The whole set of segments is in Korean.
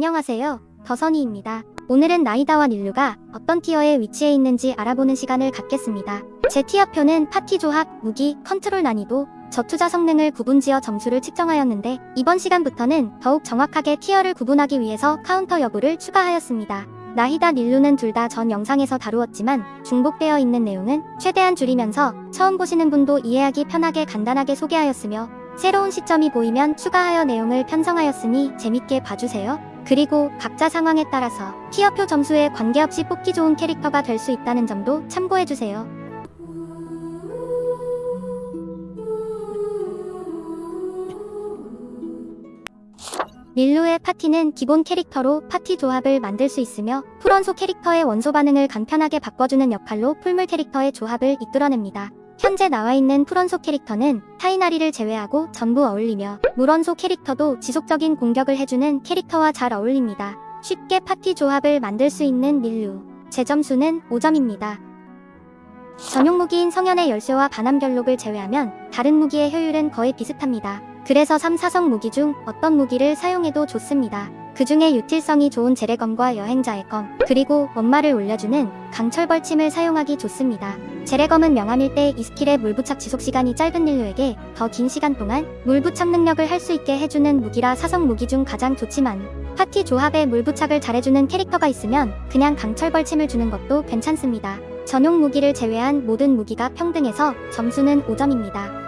안녕하세요. 더선이입니다. 오늘은 나이다와 닐루가 어떤 티어에 위치해 있는지 알아보는 시간을 갖겠습니다. 제 티어표는 파티 조합, 무기, 컨트롤 난이도, 저투자 성능을 구분지어 점수를 측정하였는데 이번 시간부터는 더욱 정확하게 티어를 구분하기 위해서 카운터 여부를 추가하였습니다. 나이다, 닐루는 둘 다 전 영상에서 다루었지만 중복되어 있는 내용은 최대한 줄이면서 처음 보시는 분도 이해하기 편하게 간단하게 소개하였으며 새로운 시점이 보이면 추가하여 내용을 편성하였으니 재밌게 봐주세요. 그리고 각자 상황에 따라서 티어표 점수에 관계없이 뽑기 좋은 캐릭터가 될 수 있다는 점도 참고해주세요. 닐루의 파티는 기본 캐릭터로 파티 조합을 만들 수 있으며 풀원소 캐릭터의 원소 반응을 간편하게 바꿔주는 역할로 풀물 캐릭터의 조합을 이끌어냅니다. 현재 나와있는 풀원소 캐릭터는 타이나리를 제외하고 전부 어울리며 물원소 캐릭터도 지속적인 공격을 해주는 캐릭터와 잘 어울립니다. 쉽게 파티 조합을 만들 수 있는 닐루. 제 점수는 5점입니다. 전용 무기인 성현의 열쇠와 반함 결록을 제외하면 다른 무기의 효율은 거의 비슷합니다. 그래서 3, 4성 무기 중 어떤 무기를 사용해도 좋습니다. 그 중에 유틸성이 좋은 제레검과 여행자의 검, 그리고 원마를 올려주는 강철 벌침을 사용하기 좋습니다. 제레검은 명함일 때 이 스킬의 물부착 지속시간이 짧은 닐루에게 더 긴 시간 동안 물부착 능력을 할 수 있게 해주는 무기라 4성 무기 중 가장 좋지만 파티 조합에 물부착을 잘해주는 캐릭터가 있으면 그냥 강철 벌침을 주는 것도 괜찮습니다. 전용 무기를 제외한 모든 무기가 평등해서 점수는 5점입니다.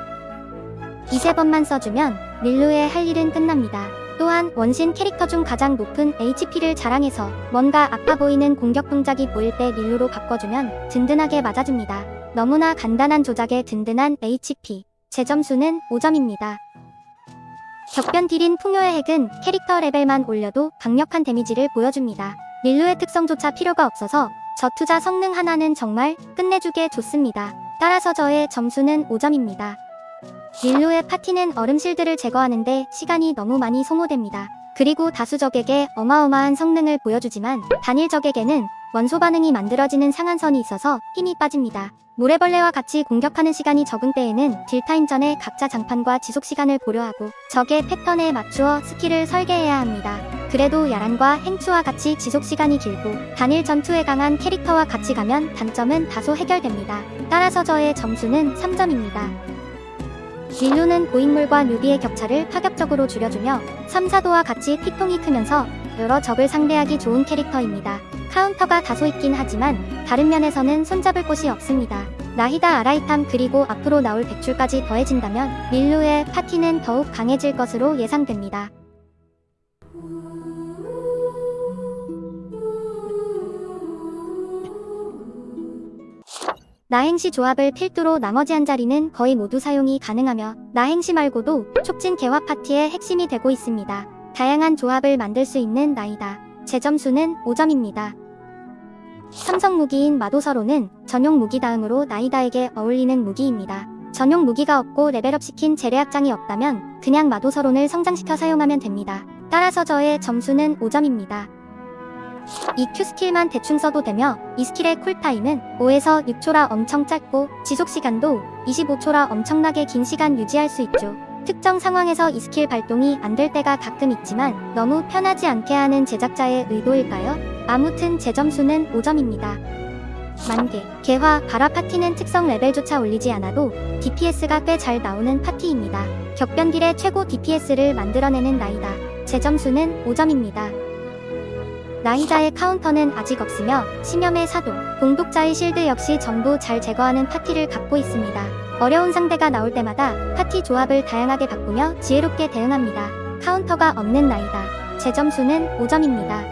이세번만 써주면 닐루의 할 일은 끝납니다. 또한 원신 캐릭터 중 가장 높은 HP를 자랑해서 뭔가 아파 보이는 공격 동작이 보일 때 닐루로 바꿔주면 든든하게 맞아줍니다. 너무나 간단한 조작에 든든한 HP. 제 점수는 5점입니다. 격변 딜인 풍요의 핵은 캐릭터 레벨만 올려도 강력한 데미지를 보여줍니다. 닐루의 특성조차 필요가 없어서 저투자 성능 하나는 정말 끝내주게 좋습니다. 따라서 저의 점수는 5점입니다. 닐루의 파티는 얼음 실드를 제거하는데 시간이 너무 많이 소모됩니다. 그리고 다수 적에게 어마어마한 성능을 보여주지만 단일 적에게는 원소 반응이 만들어지는 상한선이 있어서 힘이 빠집니다. 모래벌레와 같이 공격하는 시간이 적은 때에는 딜타임 전에 각자 장판과 지속시간을 고려하고 적의 패턴에 맞추어 스킬을 설계해야 합니다. 그래도 야란과 행추와 같이 지속시간이 길고 단일 전투에 강한 캐릭터와 같이 가면 단점은 다소 해결됩니다. 따라서 저의 점수는 3점입니다. 닐루는 고인물과 뉴비의 격차를 파격적으로 줄여주며 3, 4도와 같이 피통이 크면서 여러 적을 상대하기 좋은 캐릭터입니다. 카운터가 다소 있긴 하지만 다른 면에서는 손잡을 곳이 없습니다. 나히다, 아라이탐 그리고 앞으로 나올 백출까지 더해진다면 닐루의 파티는 더욱 강해질 것으로 예상됩니다. 나행시 조합을 필두로 나머지 한 자리는 거의 모두 사용이 가능하며 나행시 말고도 촉진 개화 파티의 핵심이 되고 있습니다. 다양한 조합을 만들 수 있는 나이다. 제 점수는 5점입니다. 삼성 무기인 마도서로는 전용 무기 다음으로 나이다에게 어울리는 무기입니다. 전용 무기가 없고 레벨업 시킨 재래악장이 없다면 그냥 마도서론을 성장시켜 사용하면 됩니다. 따라서 저의 점수는 5점입니다. EQ 스킬만 대충 써도 되며 이 스킬의 쿨타임은 5에서 6초라 엄청 짧고 지속시간도 25초라 엄청나게 긴 시간 유지할 수 있죠. 특정 상황에서 이 스킬 발동이 안 될 때가 가끔 있지만 너무 편하지 않게 하는 제작자의 의도일까요? 아무튼 제 점수는 5점입니다. 만개, 개화, 발화 파티는 특성 레벨조차 올리지 않아도 DPS가 꽤 잘 나오는 파티입니다. 격변 딜의 최고 DPS를 만들어내는 나이다. 제 점수는 5점입니다. 나이다의 카운터는 아직 없으며 심염의 사도, 공독자의 실드 역시 전부 잘 제거하는 파티를 갖고 있습니다. 어려운 상대가 나올 때마다 파티 조합을 다양하게 바꾸며 지혜롭게 대응합니다. 카운터가 없는 나이다. 제 점수는 5점입니다.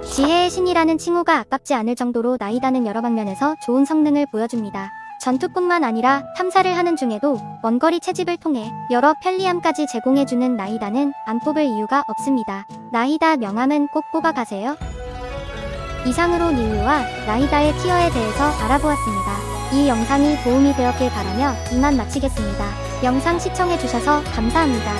지혜의 신이라는 칭호가 아깝지 않을 정도로 나이다는 여러 방면에서 좋은 성능을 보여줍니다. 전투뿐만 아니라 탐사를 하는 중에도 원거리 채집을 통해 여러 편리함까지 제공해주는 나이다는 안 뽑을 이유가 없습니다. 나이다 명함은 꼭 뽑아가세요. 이상으로 닐루와 나이다의 티어에 대해서 알아보았습니다. 이 영상이 도움이 되었길 바라며 이만 마치겠습니다. 영상 시청해주셔서 감사합니다.